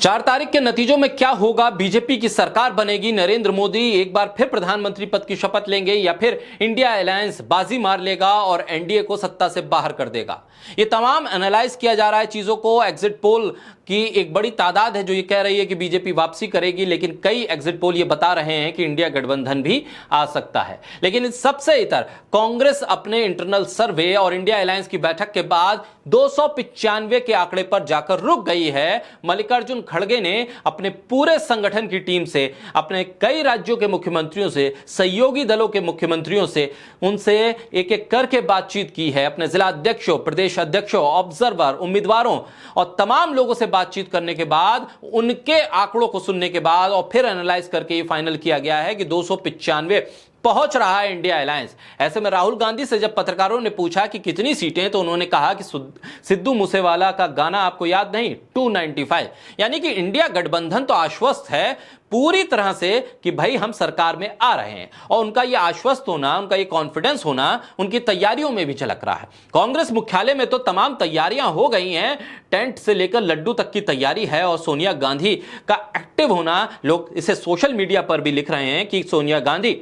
4 तारीख के नतीजों में क्या होगा? बीजेपी की सरकार बनेगी, नरेंद्र मोदी एक बार फिर प्रधानमंत्री पद की शपथ लेंगे या फिर इंडिया अलायंस बाजी मार लेगा और एनडीए को सत्ता से बाहर कर देगा? ये तमाम एनालाइज किया जा रहा है चीजों को। एग्जिट पोल की एक बड़ी तादाद है जो ये कह रही है कि बीजेपी वापसी करेगी, लेकिन कई एग्जिट पोल ये बता रहे हैं कि इंडिया गठबंधन भी आ सकता है। लेकिन इन सबसे इतर कांग्रेस अपने इंटरनल सर्वे और इंडिया अलायंस की बैठक के बाद 295 के आंकड़े पर जाकर रुक गई है। मल्लिकार्जुन खड़गे ने अपने पूरे संगठन की टीम से, अपने कई राज्यों के मुख्यमंत्रियों से, सहयोगी दलों के मुख्यमंत्रियों से, उनसे एक एक करके बातचीत की है। अपने जिला अध्यक्षों, प्रदेश अध्यक्षों, ऑब्जर्वर, उम्मीदवारों और तमाम लोगों से बातचीत करने के बाद, उनके आंकड़ों को सुनने के बाद और फिर एनालाइज करके ये फाइनल किया गया है कि 295 पहुंच रहा है इंडिया अलायंस। ऐसे में राहुल गांधी से जब पत्रकारों ने पूछा कि कितनी सीटें, तो उन्होंने कहा कि सिद्धू मूसेवाला का गाना आपको याद नहीं, 295। यानी कि इंडिया गठबंधन तो आश्वस्त है पूरी तरह से कि भाई हम सरकार में आ रहे हैं, और उनका यह आश्वस्त होना, उनका यह कॉन्फिडेंस होना उनकी तैयारियों में भी झलक रहा है। कांग्रेस मुख्यालय में तो तमाम तैयारियां हो गई हैं, टेंट से लेकर लड्डू तक की तैयारी है। और सोनिया गांधी का एक्टिव होना, लोग इसे सोशल मीडिया पर भी लिख रहे हैं कि सोनिया गांधी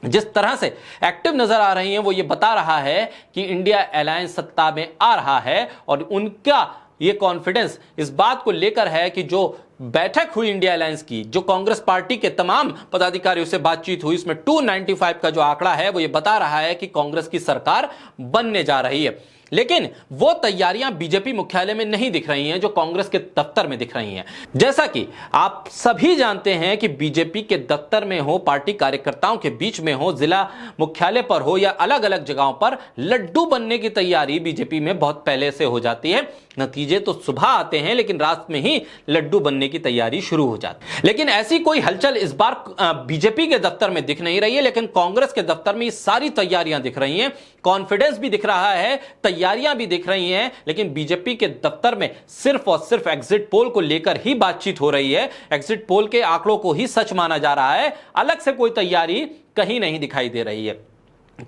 जिस तरह से एक्टिव नजर आ रही हैं, वो ये बता रहा है कि इंडिया अलायंस सत्ता में आ रहा है। और उनका ये कॉन्फिडेंस इस बात को लेकर है कि जो बैठक हुई इंडिया अलायंस की, जो कांग्रेस पार्टी के तमाम पदाधिकारियों से बातचीत हुई, इसमें 295 का जो आंकड़ा है वो ये बता रहा है कि कांग्रेस की सरकार बनने जा रही है। लेकिन वो तैयारियां बीजेपी मुख्यालय में नहीं दिख रही हैं जो कांग्रेस के दफ्तर में दिख रही हैं। जैसा कि आप सभी जानते हैं कि बीजेपी के दफ्तर में हो, पार्टी कार्यकर्ताओं के बीच में हो, जिला मुख्यालय पर हो या अलग अलग जगहों पर, लड्डू बनने की तैयारी बीजेपी में बहुत पहले से हो जाती है। नतीजे तो सुबह आते हैं, लेकिन रात में ही लड्डू बनने की तैयारी शुरू हो जाती है। लेकिन ऐसी कोई हलचल इस बार बीजेपी के दफ्तर में दिख नहीं रही है, लेकिन कांग्रेस के दफ्तर में ये सारी तैयारियां दिख रही हैं। कॉन्फिडेंस भी दिख रहा है, तैयारियां भी दिख रही हैं। लेकिन बीजेपी के दफ्तर में सिर्फ और सिर्फ एग्जिट पोल को लेकर ही बातचीत हो रही है। एग्जिट पोल के आंकड़ों को ही सच माना जा रहा है, अलग से कोई तैयारी कहीं नहीं दिखाई दे रही है।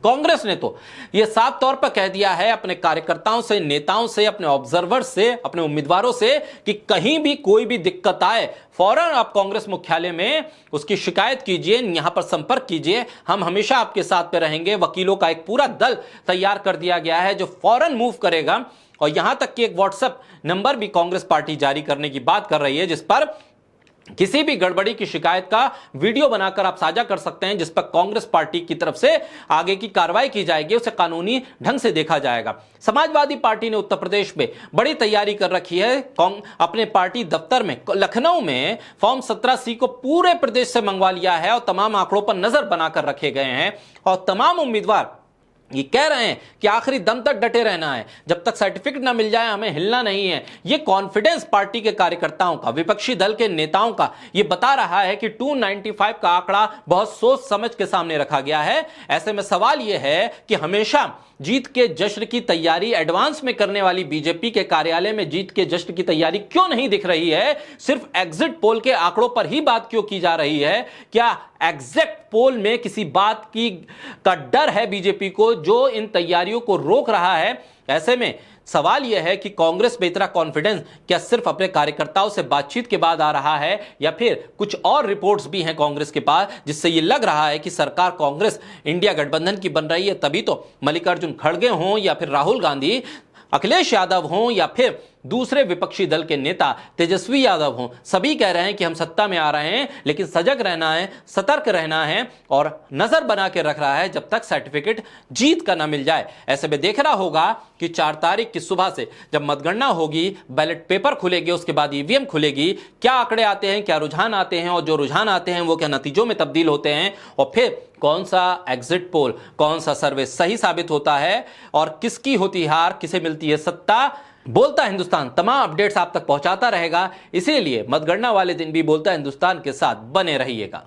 कांग्रेस ने तो यह साफ तौर पर कह दिया है अपने कार्यकर्ताओं से, नेताओं से, अपने ऑब्जर्वर से, अपने उम्मीदवारों से कि कहीं भी कोई भी दिक्कत आए, फौरन आप कांग्रेस मुख्यालय में उसकी शिकायत कीजिए, यहां पर संपर्क कीजिए, हम हमेशा आपके साथ पे रहेंगे। वकीलों का एक पूरा दल तैयार कर दिया गया है जो फौरन मूव करेगा। और यहां तक कि एक व्हाट्सएप नंबर भी कांग्रेस पार्टी जारी करने की बात कर रही है, जिस पर किसी भी गड़बड़ी की शिकायत का वीडियो बनाकर आप साझा कर सकते हैं, जिस पर कांग्रेस पार्टी की तरफ से आगे की कार्रवाई की जाएगी, उसे कानूनी ढंग से देखा जाएगा। समाजवादी पार्टी ने उत्तर प्रदेश में बड़ी तैयारी कर रखी है। अपने पार्टी दफ्तर में लखनऊ में फॉर्म 17C को पूरे प्रदेश से मंगवा लिया है और तमाम आंकड़ों पर नजर बनाकर रखे गए हैं। और तमाम उम्मीदवार ये कह रहे हैं कि आखिरी दम तक डटे रहना है, जब तक सर्टिफिकेट ना मिल जाए हमें हिलना नहीं है। ये कॉन्फिडेंस पार्टी के कार्यकर्ताओं का, विपक्षी दल के नेताओं का ये बता रहा है कि 295 का आंकड़ा बहुत सोच समझ के सामने रखा गया है। ऐसे में सवाल यह है कि हमेशा जीत के जश्न की तैयारी एडवांस में करने वाली बीजेपी के कार्यालय में जीत के जश्न की तैयारी क्यों नहीं दिख रही है? सिर्फ एग्जिट पोल के आंकड़ों पर ही बात क्यों की जा रही है? क्या एग्जिट पोल में किसी बात की का डर है बीजेपी को जो इन तैयारियों को रोक रहा है? ऐसे में सवाल यह है कि कांग्रेस में इतना कॉन्फिडेंस क्या सिर्फ अपने कार्यकर्ताओं से बातचीत के बाद आ रहा है, या फिर कुछ और रिपोर्ट्स भी हैं कांग्रेस के पास जिससे यह लग रहा है कि सरकार कांग्रेस इंडिया गठबंधन की बन रही है? तभी तो मल्लिकार्जुन खड़गे हों या फिर राहुल गांधी, अखिलेश यादव हों या फिर दूसरे विपक्षी दल के नेता तेजस्वी यादव हों, सभी कह रहे हैं कि हम सत्ता में आ रहे हैं, लेकिन सजग रहना है, सतर्क रहना है और नजर बना के रख रहा है जब तक सर्टिफिकेट जीत का ना मिल जाए। ऐसे में देखना होगा कि 4 तारीख की सुबह से जब मतगणना होगी, बैलेट पेपर खुलेंगे, उसके बाद ईवीएम खुलेगी, क्या आंकड़े आते हैं, क्या रुझान आते हैं, और जो रुझान आते हैं वो क्या नतीजों में तब्दील होते हैं, और फिर कौन सा एग्जिट पोल, कौन सा सर्वे सही साबित होता है और किसकी होती हार, किसे मिलती है सत्ता। बोलता हिंदुस्तान तमाम अपडेट्स आप तक पहुंचाता रहेगा, इसीलिए मतगणना वाले दिन भी बोलता हिंदुस्तान के साथ बने रहिएगा।